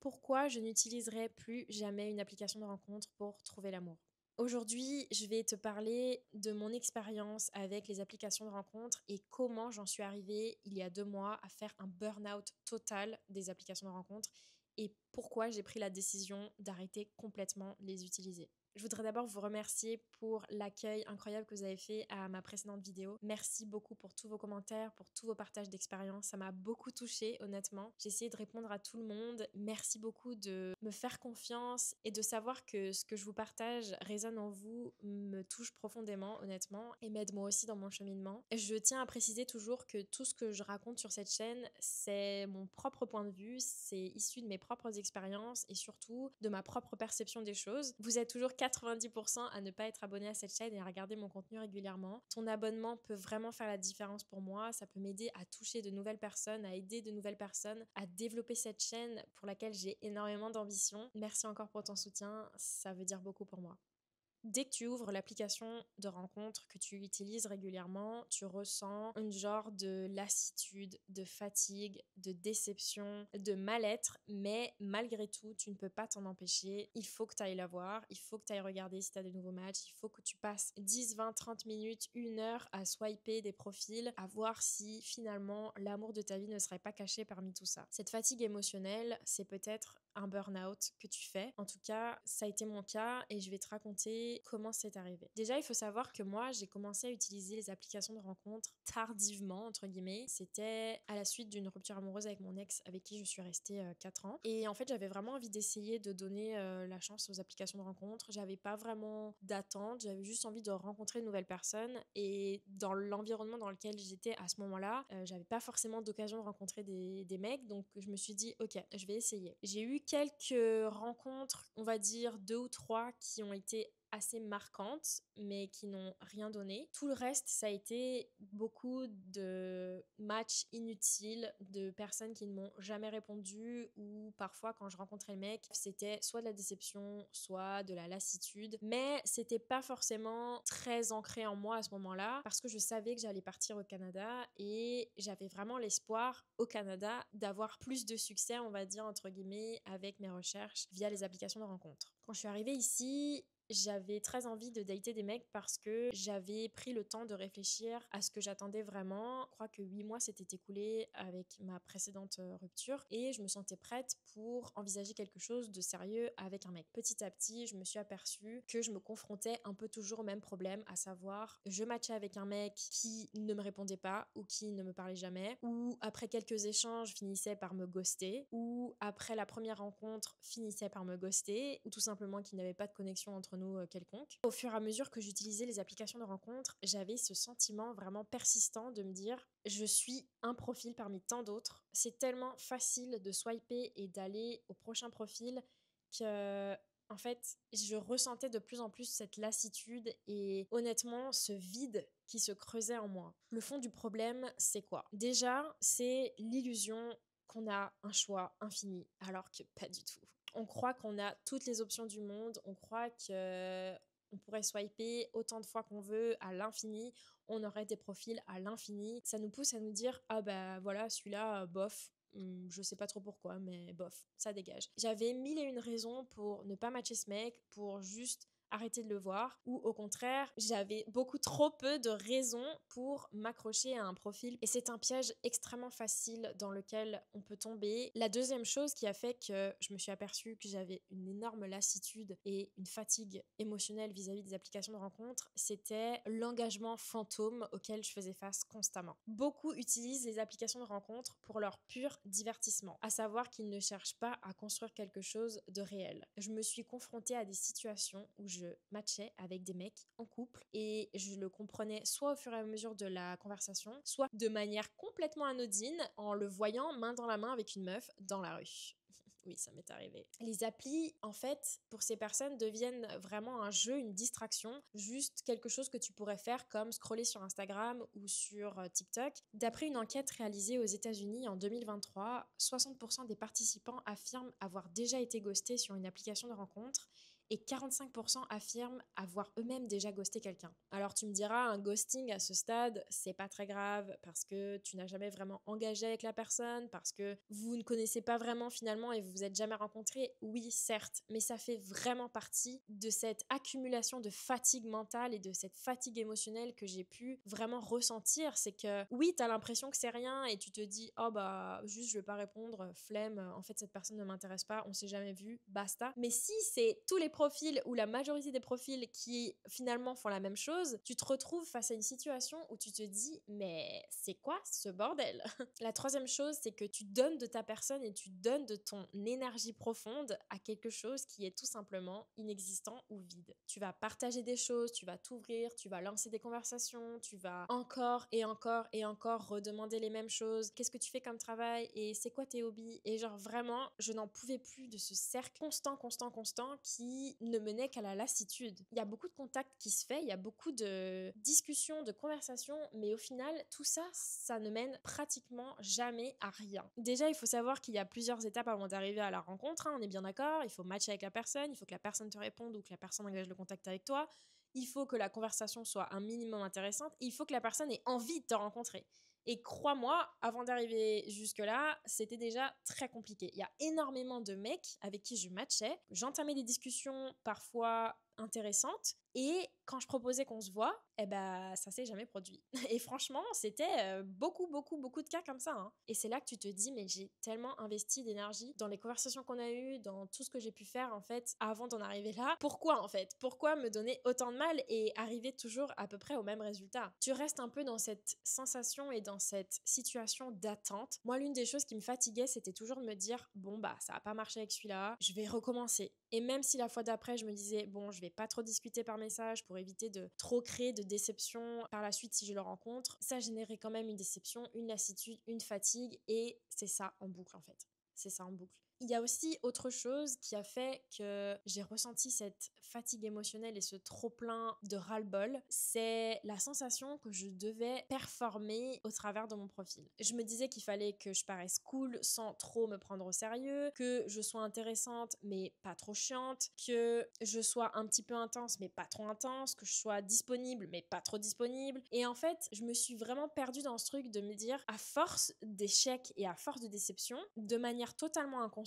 pourquoi je n'utiliserai plus jamais une application de rencontre pour trouver l'amour. Aujourd'hui, je vais te parler de mon expérience avec les applications de rencontre et comment j'en suis arrivée il y a 2 mois à faire un burn-out total des applications de rencontre et pourquoi j'ai pris la décision d'arrêter complètement de les utiliser. Je voudrais d'abord vous remercier pour l'accueil incroyable que vous avez fait à ma précédente vidéo. Merci beaucoup pour tous vos commentaires, pour tous vos partages d'expérience. Ça m'a beaucoup touchée, honnêtement. J'ai essayé de répondre à tout le monde. Merci beaucoup de me faire confiance et de savoir que ce que je vous partage résonne en vous, me touche profondément, honnêtement, et m'aide moi aussi dans mon cheminement. Je tiens à préciser toujours que tout ce que je raconte sur cette chaîne, c'est mon propre point de vue, c'est issu de mes propres expériences et surtout de ma propre perception des choses. Vous êtes toujours 90% à ne pas être abonné à cette chaîne et à regarder mon contenu régulièrement. Ton abonnement peut vraiment faire la différence pour moi. Ça peut m'aider à toucher de nouvelles personnes, à aider de nouvelles personnes, à développer cette chaîne pour laquelle j'ai énormément d'ambition. Merci encore pour ton soutien, ça veut dire beaucoup pour moi. Dès que tu ouvres l'application de rencontre que tu utilises régulièrement, tu ressens un genre de lassitude, de fatigue, de déception, de mal-être, mais malgré tout, tu ne peux pas t'en empêcher. Il faut que tu ailles la voir, il faut que tu ailles regarder si tu as de nouveaux matchs, il faut que tu passes 10, 20, 30 minutes, 1 heure à swiper des profils, à voir si finalement l'amour de ta vie ne serait pas caché parmi tout ça. Cette fatigue émotionnelle, c'est peut-être un burn-out que tu fais. En tout cas, ça a été mon cas et je vais te raconter comment c'est arrivé. Déjà, il faut savoir que moi, j'ai commencé à utiliser les applications de rencontre tardivement, entre guillemets. C'était à la suite d'une rupture amoureuse avec mon ex avec qui je suis restée 4 ans. Et en fait, j'avais vraiment envie d'essayer de donner la chance aux applications de rencontre. J'avais pas vraiment d'attente, j'avais juste envie de rencontrer de nouvelles personnes. Et dans l'environnement dans lequel j'étais à ce moment-là, j'avais pas forcément d'occasion de rencontrer des mecs. Donc, je me suis dit, ok, je vais essayer. J'ai eu quelques rencontres, on va dire 2 ou 3 qui ont été assez marquantes, mais qui n'ont rien donné. Tout le reste, ça a été beaucoup de matchs inutiles, de personnes qui ne m'ont jamais répondu, ou parfois quand je rencontrais le mec, c'était soit de la déception, soit de la lassitude, mais c'était pas forcément très ancré en moi à ce moment-là, parce que je savais que j'allais partir au Canada et j'avais vraiment l'espoir au Canada d'avoir plus de succès, on va dire entre guillemets, avec mes recherches via les applications de rencontres. Quand je suis arrivée ici, j'avais très envie de dater des mecs parce que j'avais pris le temps de réfléchir à ce que j'attendais vraiment. Je crois que 8 mois s'étaient écoulés avec ma précédente rupture et je me sentais prête pour envisager quelque chose de sérieux avec un mec. Petit à petit, je me suis aperçue que je me confrontais un peu toujours au même problème, à savoir je matchais avec un mec qui ne me répondait pas ou qui ne me parlait jamais, ou après quelques échanges finissait par me ghoster, ou après la première rencontre finissait par me ghoster, ou tout simplement qu'il n'y avait pas de connexion entre nous quelconque. Au fur et à mesure que j'utilisais les applications de rencontre, j'avais ce sentiment vraiment persistant de me dire je suis un profil parmi tant d'autres. C'est tellement facile de swiper et d'aller au prochain profil que en fait, je ressentais de plus en plus cette lassitude et honnêtement ce vide qui se creusait en moi. Le fond du problème, c'est quoi? Déjà, c'est l'illusion qu'on a un choix infini, alors que pas du tout. On croit qu'on a toutes les options du monde, on croit que on pourrait swiper autant de fois qu'on veut à l'infini, on aurait des profils à l'infini. Ça nous pousse à nous dire ah bah voilà, celui-là, bof. Je sais pas trop pourquoi, mais bof, ça dégage. J'avais mille et une raisons pour ne pas matcher ce mec, pour juste arrêter de le voir, ou au contraire, j'avais beaucoup trop peu de raisons pour m'accrocher à un profil et c'est un piège extrêmement facile dans lequel on peut tomber. La deuxième chose qui a fait que je me suis aperçue que j'avais une énorme lassitude et une fatigue émotionnelle vis-à-vis des applications de rencontres, c'était l'engagement fantôme auquel je faisais face constamment. Beaucoup utilisent les applications de rencontres pour leur pur divertissement, à savoir qu'ils ne cherchent pas à construire quelque chose de réel. Je me suis confrontée à des situations où je matchais avec des mecs en couple et je le comprenais soit au fur et à mesure de la conversation, soit de manière complètement anodine en le voyant main dans la main avec une meuf dans la rue. Oui, ça m'est arrivé. Les applis, en fait, pour ces personnes, deviennent vraiment un jeu, une distraction, juste quelque chose que tu pourrais faire comme scroller sur Instagram ou sur TikTok. D'après une enquête réalisée aux États-Unis en 2023, 60% des participants affirment avoir déjà été ghostés sur une application de rencontre et 45% affirment avoir eux-mêmes déjà ghosté quelqu'un. Alors tu me diras, un ghosting à ce stade, c'est pas très grave parce que tu n'as jamais vraiment engagé avec la personne, parce que vous ne connaissez pas vraiment finalement et vous vous êtes jamais rencontrés. Oui, certes, mais ça fait vraiment partie de cette accumulation de fatigue mentale et de cette fatigue émotionnelle que j'ai pu vraiment ressentir. C'est que oui, t'as l'impression que c'est rien et tu te dis, oh bah juste je vais pas répondre, flemme, en fait cette personne ne m'intéresse pas, on s'est jamais vu, basta. Mais si c'est tous les profils ou la majorité des profils qui finalement font la même chose, tu te retrouves face à une situation où tu te dis, mais c'est quoi ce bordel? La troisième chose, c'est que tu donnes de ta personne et tu donnes de ton énergie profonde à quelque chose qui est tout simplement inexistant ou vide. Tu vas partager des choses, tu vas t'ouvrir, tu vas lancer des conversations, tu vas encore et encore et encore redemander les mêmes choses. Qu'est-ce que tu fais comme travail et c'est quoi tes hobbies? Et genre vraiment, je n'en pouvais plus de ce cercle constant qui ne menait qu'à la lassitude. Il y a beaucoup de contacts qui se fait, il y a beaucoup de discussions, de conversations, mais au final, tout ça, ça ne mène pratiquement jamais à rien. Déjà, il faut savoir qu'il y a plusieurs étapes avant d'arriver à la rencontre, hein, on est bien d'accord. Il faut matcher avec la personne, il faut que la personne te réponde ou que la personne engage le contact avec toi. Il faut que la conversation soit un minimum intéressante. Il faut que la personne ait envie de te rencontrer. Et crois-moi, avant d'arriver jusque-là, c'était déjà très compliqué. Il y a énormément de mecs avec qui je matchais. J'entamais des discussions parfois intéressantes. Et quand je proposais qu'on se voit, eh ben, ça s'est jamais produit. Et franchement, c'était beaucoup de cas comme ça, hein. Et c'est là que tu te dis, mais j'ai tellement investi d'énergie dans les conversations qu'on a eues, dans tout ce que j'ai pu faire, en fait, avant d'en arriver là. Pourquoi, en fait? Pourquoi me donner autant de mal et arriver toujours à peu près au même résultat? Tu restes un peu dans cette sensation et dans cette situation d'attente. Moi, l'une des choses qui me fatiguait, c'était toujours de me dire, bon, bah, ça a pas marché avec celui-là, je vais recommencer. Et même si la fois d'après, je me disais, bon, je vais pas trop discuter par message pour éviter de trop créer de déception par la suite si je le rencontre, ça générait quand même une déception, une lassitude, une fatigue, et c'est ça en boucle en fait. C'est ça en boucle. Il y a aussi autre chose qui a fait que j'ai ressenti cette fatigue émotionnelle et ce trop-plein de ras-le-bol, c'est la sensation que je devais performer au travers de mon profil. Je me disais qu'il fallait que je paraisse cool sans trop me prendre au sérieux, que je sois intéressante mais pas trop chiante, que je sois un petit peu intense mais pas trop intense, que je sois disponible mais pas trop disponible. Et en fait, je me suis vraiment perdue dans ce truc de me dire, à force d'échecs et à force de déceptions, de manière totalement inconsciente,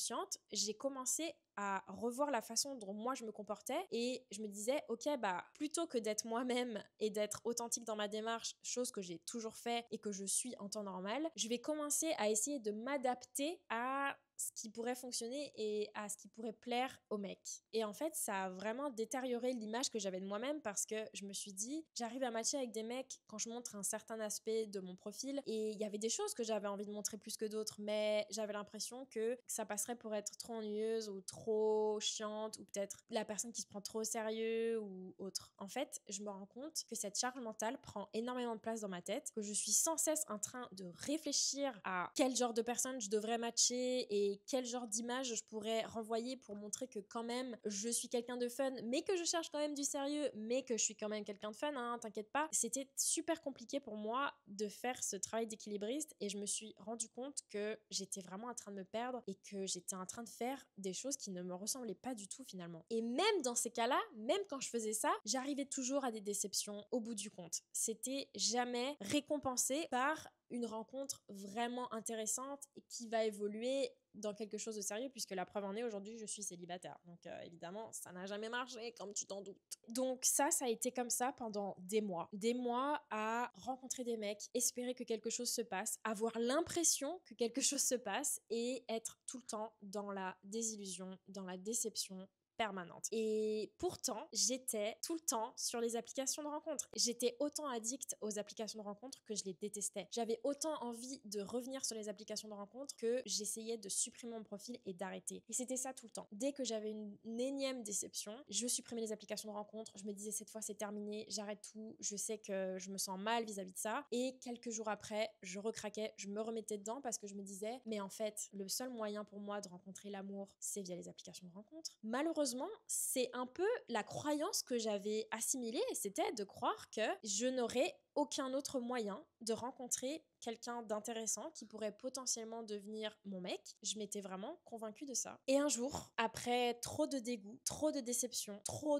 j'ai commencé à revoir la façon dont moi je me comportais et je me disais, ok, bah plutôt que d'être moi-même et d'être authentique dans ma démarche, chose que j'ai toujours fait et que je suis en temps normal, je vais commencer à essayer de m'adapter à ce qui pourrait fonctionner et à ce qui pourrait plaire aux mecs. Et en fait, ça a vraiment détérioré l'image que j'avais de moi-même parce que je me suis dit, j'arrive à matcher avec des mecs quand je montre un certain aspect de mon profil et il y avait des choses que j'avais envie de montrer plus que d'autres, mais j'avais l'impression que ça passerait pour être trop ennuyeuse ou trop chiante ou peut-être la personne qui se prend trop au sérieux ou autre. En fait, je me rends compte que cette charge mentale prend énormément de place dans ma tête, que je suis sans cesse en train de réfléchir à quel genre de personne je devrais matcher et quel genre d'image je pourrais renvoyer pour montrer que quand même je suis quelqu'un de fun, mais que je cherche quand même du sérieux, mais que je suis quand même quelqu'un de fun, hein, t'inquiète pas. C'était super compliqué pour moi de faire ce travail d'équilibriste et je me suis rendu compte que j'étais vraiment en train de me perdre et que j'étais en train de faire des choses qui ne me ressemblaient pas du tout finalement. Et même dans ces cas-là, même quand je faisais ça, j'arrivais toujours à des déceptions au bout du compte. C'était jamais récompensé par une rencontre vraiment intéressante et qui va évoluer dans quelque chose de sérieux puisque la preuve en est aujourd'hui je suis célibataire donc évidemment ça n'a jamais marché comme tu t'en doutes. Donc ça a été comme ça pendant des mois à rencontrer des mecs, espérer que quelque chose se passe, avoir l'impression que quelque chose se passe et être tout le temps dans la désillusion, dans la déception permanente. Et pourtant, j'étais tout le temps sur les applications de rencontres. J'étais autant addict aux applications de rencontres que je les détestais. J'avais autant envie de revenir sur les applications de rencontres que j'essayais de supprimer mon profil et d'arrêter. Et c'était ça tout le temps. Dès que j'avais une énième déception, je supprimais les applications de rencontres. Je me disais cette fois c'est terminé, j'arrête tout. Je sais que je me sens mal vis-à-vis de ça. Et quelques jours après, je recraquais, je me remettais dedans parce que je me disais mais en fait, le seul moyen pour moi de rencontrer l'amour, c'est via les applications de rencontres. Malheureusement, malheureusement, c'est un peu la croyance que j'avais assimilée, c'était de croire que je n'aurais aucun autre moyen de rencontrer quelqu'un d'intéressant qui pourrait potentiellement devenir mon mec. Je m'étais vraiment convaincue de ça. Et un jour, après trop de dégoût, trop de déception, trop,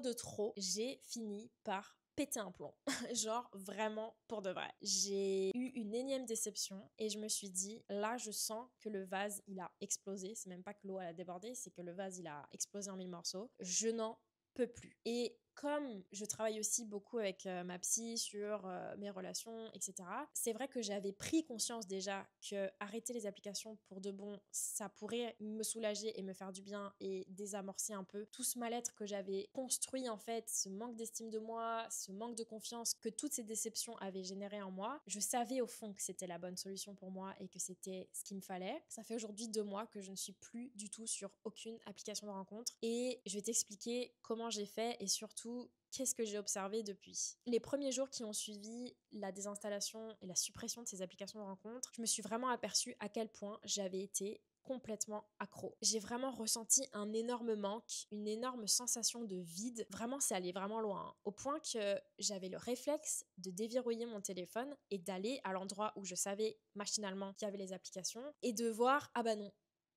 j'ai fini par péter un plomb. Genre vraiment pour de vrai. J'ai eu une énième déception et je me suis dit, là je sens que le vase il a explosé. C'est même pas que l'eau elle a débordé, c'est que le vase il a explosé en mille morceaux. Je n'en peux plus. Et comme je travaille aussi beaucoup avec ma psy sur mes relations, etc., c'est vrai que j'avais pris conscience déjà que arrêter les applications pour de bon, ça pourrait me soulager et me faire du bien et désamorcer un peu tout ce mal-être que j'avais construit en fait, ce manque d'estime de moi, ce manque de confiance que toutes ces déceptions avaient généré en moi. Je savais au fond que c'était la bonne solution pour moi et que c'était ce qu'il me fallait. Ça fait aujourd'hui 2 mois que je ne suis plus du tout sur aucune application de rencontre et je vais t'expliquer comment j'ai fait et surtout qu'est-ce que j'ai observé depuis. Les premiers jours qui ont suivi la désinstallation et la suppression de ces applications de rencontre, je me suis vraiment aperçue à quel point j'avais été complètement accro. J'ai vraiment ressenti un énorme manque, une énorme sensation de vide. Vraiment, c'est allé vraiment loin, hein, au point que j'avais le réflexe de déverrouiller mon téléphone et d'aller à l'endroit où je savais machinalement qu'il y avait les applications et de voir, ah bah non,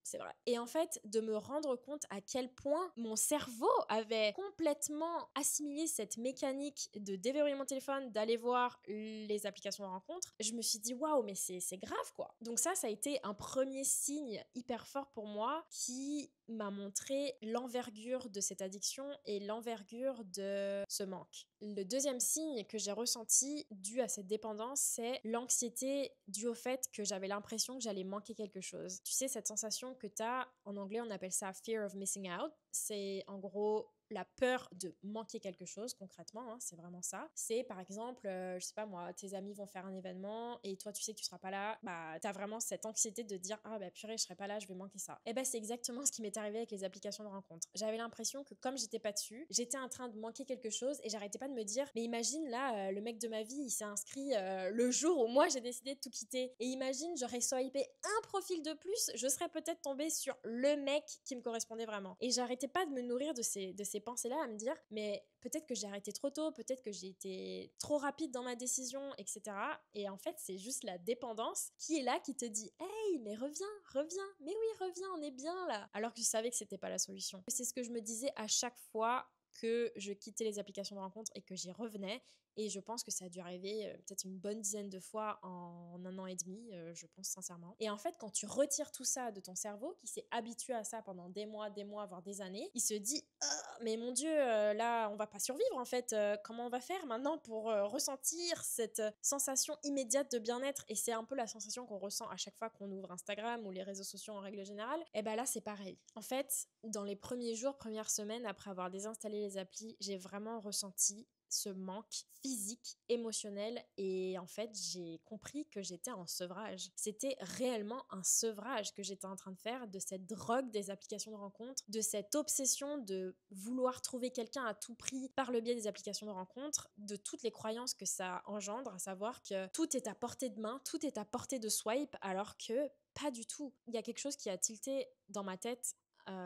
c'est vrai. Et en fait, de me rendre compte à quel point mon cerveau avait complètement assimilé cette mécanique de déverrouiller mon téléphone, d'aller voir les applications de rencontre, je me suis dit waouh, mais c'est grave quoi. Donc ça a été un premier signe hyper fort pour moi qui m'a montré l'envergure de cette addiction et l'envergure de ce manque. Le deuxième signe que j'ai ressenti dû à cette dépendance, c'est l'anxiété due au fait que j'avais l'impression que j'allais manquer quelque chose. Tu sais, cette sensation que t'as, en anglais on appelle ça fear of missing out, c'est en gros la peur de manquer quelque chose concrètement, hein, c'est vraiment ça. C'est par exemple, je sais pas moi, tes amis vont faire un événement et toi tu sais que tu seras pas là, bah t'as vraiment cette anxiété de dire ah bah purée je serai pas là, je vais manquer ça. Et bah c'est exactement ce qui m'est arrivé avec les applications de rencontre. J'avais l'impression que comme j'étais pas dessus, j'étais en train de manquer quelque chose et j'arrêtais pas de me dire mais imagine là le mec de ma vie il s'est inscrit le jour où moi j'ai décidé de tout quitter et imagine j'aurais swipé un profil de plus, je serais peut-être tombée sur le mec qui me correspondait vraiment. Et j'arrêtais pas de me nourrir de ces pensées-là, à me dire mais peut-être que j'ai arrêté trop tôt, peut-être que j'ai été trop rapide dans ma décision, etc. Et en fait, c'est juste la dépendance qui est là, qui te dit hey, mais reviens, mais oui, reviens, on est bien là. Alors que je savais que c'était pas la solution. C'est ce que je me disais à chaque fois que je quittais les applications de rencontre et que j'y revenais. Et je pense que ça a dû arriver peut-être une bonne dizaine de fois en 1 an et demi, je pense sincèrement. Et en fait, quand tu retires tout ça de ton cerveau, qui s'est habitué à ça pendant des mois, voire des années, il se dit oh, mais mon Dieu, là, on va pas survivre en fait. Comment on va faire maintenant pour ressentir cette sensation immédiate de bien-être? Et c'est un peu la sensation qu'on ressent à chaque fois qu'on ouvre Instagram ou les réseaux sociaux en règle générale. Et ben là, c'est pareil. En fait, dans les premiers jours, premières semaines, après avoir désinstallé les applis, j'ai vraiment ressenti ce manque physique, émotionnel et en fait j'ai compris que j'étais en sevrage. C'était réellement un sevrage que j'étais en train de faire de cette drogue des applications de rencontre, de cette obsession de vouloir trouver quelqu'un à tout prix par le biais des applications de rencontre, de toutes les croyances que ça engendre, à savoir que tout est à portée de main, tout est à portée de swipe alors que pas du tout. Il y a quelque chose qui a tilté dans ma tête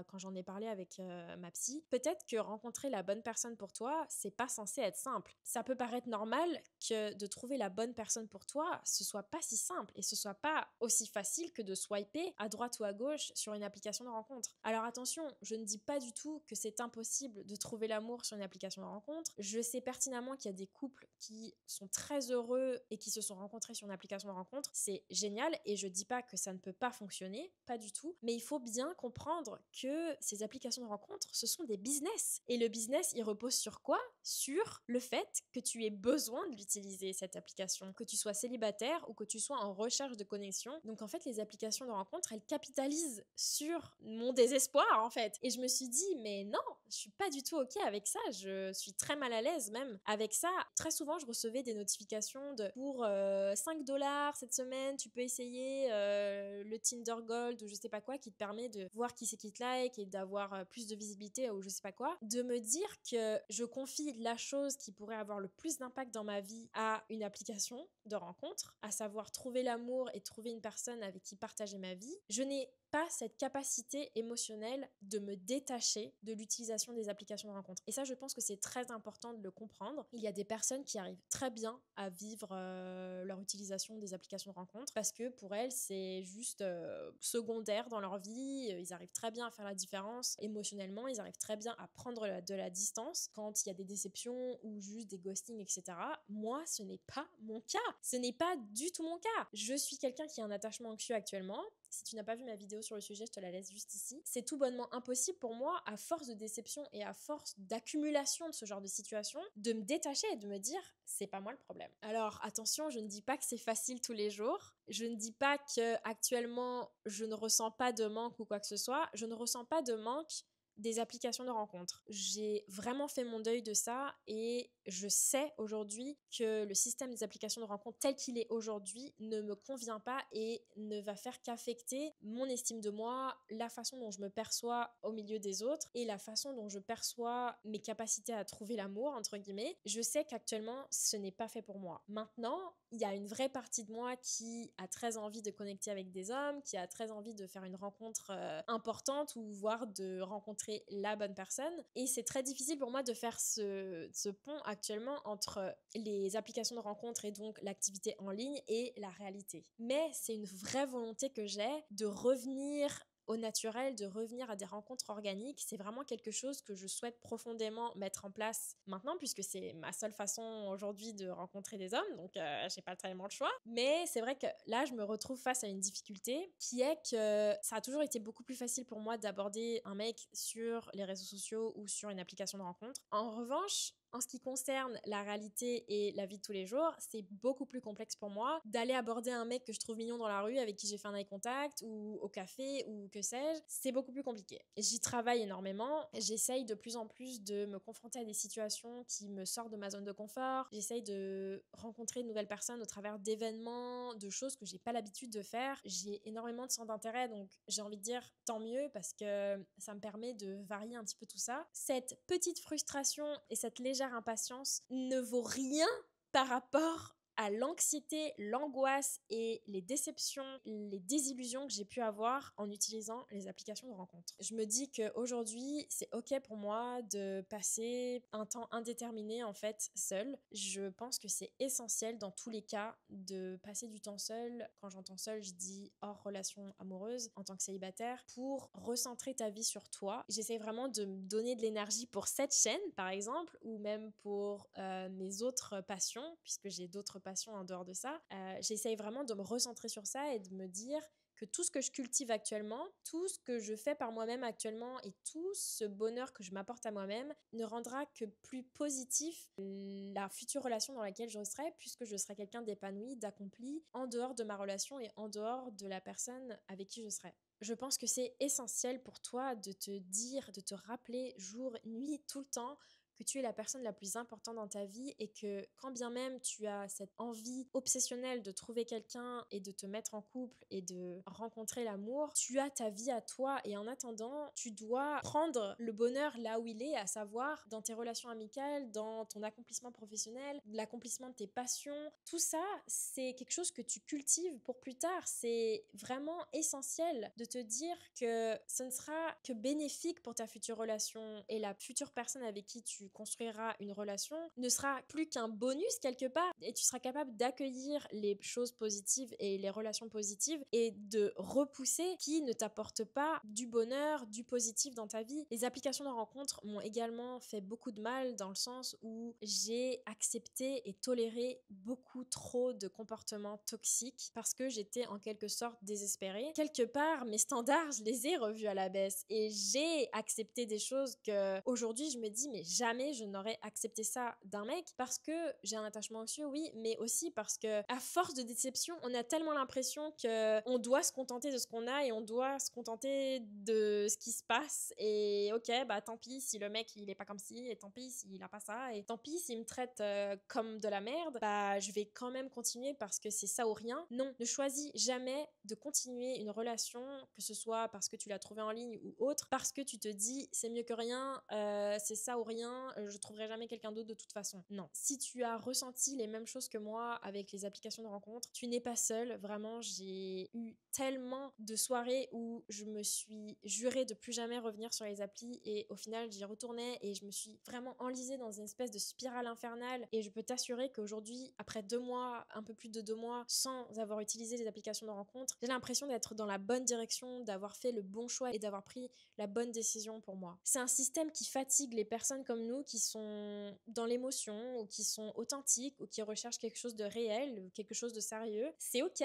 quand j'en ai parlé avec ma psy, peut-être que rencontrer la bonne personne pour toi, c'est pas censé être simple. Ça peut paraître normal que de trouver la bonne personne pour toi, ce soit pas si simple et ce soit pas aussi facile que de swiper à droite ou à gauche sur une application de rencontre. Alors attention, je ne dis pas du tout que c'est impossible de trouver l'amour sur une application de rencontre. Je sais pertinemment qu'il y a des couples qui sont très heureux et qui se sont rencontrés sur une application de rencontre. C'est génial et je dis pas que ça ne peut pas fonctionner, pas du tout, mais il faut bien comprendre que ces applications de rencontres, ce sont des business. Et le business, il repose sur quoi? Sur le fait que tu aies besoin d'utiliser cette application, que tu sois célibataire ou que tu sois en recherche de connexion. Donc en fait, les applications de rencontres, elles capitalisent sur mon désespoir en fait. Et je me suis dit, mais non, je suis pas du tout ok avec ça. Je suis très mal à l'aise même avec ça. Très souvent, je recevais des notifications de pour 5 $ cette semaine, tu peux essayer le Tinder Gold ou je sais pas quoi qui te permet de voir qui c'est qui te like et d'avoir plus de visibilité ou je sais pas quoi, de me dire que je confie la chose qui pourrait avoir le plus d'impact dans ma vie à une application de rencontre, à savoir trouver l'amour et trouver une personne avec qui partager ma vie. Je n'ai pas cette capacité émotionnelle de me détacher de l'utilisation des applications de rencontre. Et ça, je pense que c'est très important de le comprendre. Il y a des personnes qui arrivent très bien à vivre leur utilisation des applications de rencontre parce que pour elles, c'est juste secondaire dans leur vie. Ils arrivent très bien à faire la différence émotionnellement. Ils arrivent très bien à prendre de la distance quand il y a des déceptions ou juste des ghostings, etc. Moi, ce n'est pas mon cas. Ce n'est pas du tout mon cas. Je suis quelqu'un qui a un attachement anxieux actuellement. Si tu n'as pas vu ma vidéo sur le sujet, je te la laisse juste ici. C'est tout bonnement impossible pour moi, à force de déception et à force d'accumulation de ce genre de situation, de me détacher et de me dire c'est pas moi le problème. Alors attention, je ne dis pas que c'est facile tous les jours. Je ne dis pas que actuellement je ne ressens pas de manque ou quoi que ce soit. Je ne ressens pas de manque des applications de rencontres. J'ai vraiment fait mon deuil de ça et je sais aujourd'hui que le système des applications de rencontres tel qu'il est aujourd'hui ne me convient pas et ne va faire qu'affecter mon estime de moi, la façon dont je me perçois au milieu des autres et la façon dont je perçois mes capacités à trouver l'amour, entre guillemets. Je sais qu'actuellement, ce n'est pas fait pour moi. Maintenant, il y a une vraie partie de moi qui a très envie de connecter avec des hommes, qui a très envie de faire une rencontre importante ou voire de rencontrer la bonne personne. Et c'est très difficile pour moi de faire ce pont actuellement entre les applications de rencontre et donc l'activité en ligne et la réalité. Mais c'est une vraie volonté que j'ai de revenir au naturel, de revenir à des rencontres organiques. C'est vraiment quelque chose que je souhaite profondément mettre en place maintenant puisque c'est ma seule façon aujourd'hui de rencontrer des hommes, donc j'ai pas tellement le choix. Mais c'est vrai que là, je me retrouve face à une difficulté qui est que ça a toujours été beaucoup plus facile pour moi d'aborder un mec sur les réseaux sociaux ou sur une application de rencontre. En revanche, en ce qui concerne la réalité et la vie de tous les jours, c'est beaucoup plus complexe pour moi d'aller aborder un mec que je trouve mignon dans la rue, avec qui j'ai fait un eye contact, ou au café, ou que sais-je. C'est beaucoup plus compliqué. J'y travaille énormément. J'essaye de plus en plus de me confronter à des situations qui me sortent de ma zone de confort. J'essaye de rencontrer de nouvelles personnes au travers d'événements, de choses que j'ai pas l'habitude de faire. J'ai énormément de centres d'intérêt, donc j'ai envie de dire tant mieux parce que ça me permet de varier un petit peu tout ça. Cette petite frustration et cette légère impatience ne vaut rien par rapport à l'anxiété, l'angoisse et les déceptions, les désillusions que j'ai pu avoir en utilisant les applications de rencontres. Je me dis qu'aujourd'hui, c'est ok pour moi de passer un temps indéterminé en fait seule. Je pense que c'est essentiel dans tous les cas de passer du temps seul. Quand j'entends seul, je dis hors relation amoureuse en tant que célibataire pour recentrer ta vie sur toi. J'essaie vraiment de me donner de l'énergie pour cette chaîne par exemple ou même pour mes autres passions puisque j'ai d'autres passion en dehors de ça. J'essaye vraiment de me recentrer sur ça et de me dire que tout ce que je cultive actuellement, tout ce que je fais par moi-même actuellement et tout ce bonheur que je m'apporte à moi-même ne rendra que plus positif la future relation dans laquelle je serai puisque je serai quelqu'un d'épanoui, d'accompli en dehors de ma relation et en dehors de la personne avec qui je serai. Je pense que c'est essentiel pour toi de te dire, de te rappeler jour, nuit, tout le temps que tu es la personne la plus importante dans ta vie et que quand bien même tu as cette envie obsessionnelle de trouver quelqu'un et de te mettre en couple et de rencontrer l'amour, tu as ta vie à toi et en attendant, tu dois prendre le bonheur là où il est, à savoir dans tes relations amicales, dans ton accomplissement professionnel, l'accomplissement de tes passions. Tout ça, c'est quelque chose que tu cultives pour plus tard. C'est vraiment essentiel de te dire que ce ne sera que bénéfique pour ta future relation et la future personne avec qui tu construiras une relation ne sera plus qu'un bonus quelque part et tu seras capable d'accueillir les choses positives et les relations positives et de repousser qui ne t'apporte pas du bonheur, du positif dans ta vie. Les applications de rencontres m'ont également fait beaucoup de mal dans le sens où j'ai accepté et toléré beaucoup trop de comportements toxiques parce que j'étais en quelque sorte désespérée. Quelque part, mes standards, je les ai revus à la baisse et j'ai accepté des choses que aujourd'hui je me dis mais jamais je n'aurais accepté ça d'un mec parce que j'ai un attachement anxieux, oui, mais aussi parce que à force de déception, on a tellement l'impression que on doit se contenter de ce qu'on a et on doit se contenter de ce qui se passe et ok, bah tant pis si le mec il est pas comme ci et tant pis s'il a pas ça et tant pis s'il me traite comme de la merde, bah je vais quand même continuer parce que c'est ça ou rien. Non, ne choisis jamais de continuer une relation, que ce soit parce que tu l'as trouvé en ligne ou autre, parce que tu te dis c'est mieux que rien, c'est ça ou rien quelqu'un, je trouverai jamais quelqu'un d'autre de toute façon. Non. Si tu as ressenti les mêmes choses que moi avec les applications de rencontres, tu n'es pas seule. Vraiment, j'ai eu tellement de soirées où je me suis jurée de plus jamais revenir sur les applis et au final, j'y retournais et je me suis vraiment enlisée dans une espèce de spirale infernale et je peux t'assurer qu'aujourd'hui, après 2 mois, un peu plus de 2 mois, sans avoir utilisé les applications de rencontres, j'ai l'impression d'être dans la bonne direction, d'avoir fait le bon choix et d'avoir pris la bonne décision pour moi. C'est un système qui fatigue les personnes comme nous qui sont dans l'émotion ou qui sont authentiques ou qui recherchent quelque chose de réel ou quelque chose de sérieux. C'est ok,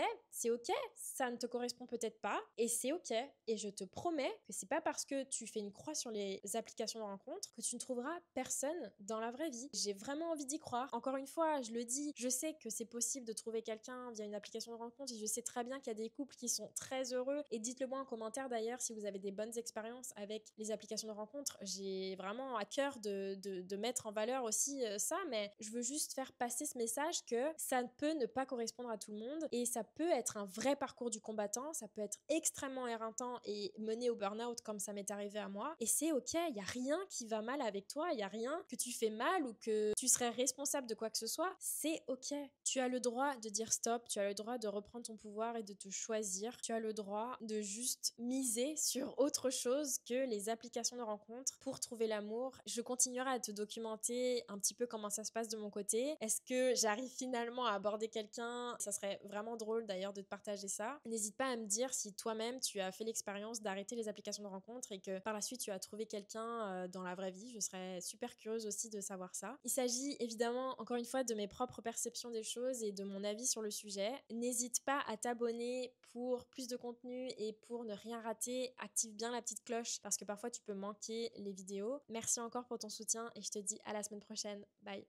ça ne te correspond peut-être pas et c'est ok. Et je te promets que c'est pas parce que tu fais une croix sur les applications de rencontres que tu ne trouveras personne dans la vraie vie. J'ai vraiment envie d'y croire. Encore une fois, je le dis, je sais que c'est possible de trouver quelqu'un via une application de rencontre et je sais très bien qu'il y a des couples qui sont très heureux et dites-le moi en commentaire d'ailleurs si vous avez des bonnes expériences avec les applications de rencontres. J'ai vraiment à cœur de mettre en valeur aussi ça, mais je veux juste faire passer ce message que ça peut ne pas correspondre à tout le monde et ça peut être un vrai parcours du combattant, ça peut être extrêmement éreintant et mener au burn-out comme ça m'est arrivé à moi et c'est ok, il n'y a rien qui va mal avec toi, il n'y a rien que tu fais mal ou que tu serais responsable de quoi que ce soit, c'est ok. Tu as le droit de dire stop, tu as le droit de reprendre ton pouvoir et de te choisir, tu as le droit de juste miser sur autre chose que les applications de rencontres pour trouver l'amour. Je continuerai à te documenter un petit peu comment ça se passe de mon côté. Est-ce que j'arrive finalement à aborder quelqu'un? Ça serait vraiment drôle d'ailleurs de te partager ça. N'hésite pas à me dire si toi-même tu as fait l'expérience d'arrêter les applications de rencontres et que par la suite tu as trouvé quelqu'un dans la vraie vie. Je serais super curieuse aussi de savoir ça. Il s'agit évidemment encore une fois de mes propres perceptions des choses et de mon avis sur le sujet. N'hésite pas à t'abonner pour plus de contenu et pour ne rien rater. Active bien la petite cloche parce que parfois tu peux manquer les vidéos. Merci encore pour ton soutien et je te dis à la semaine prochaine. Bye.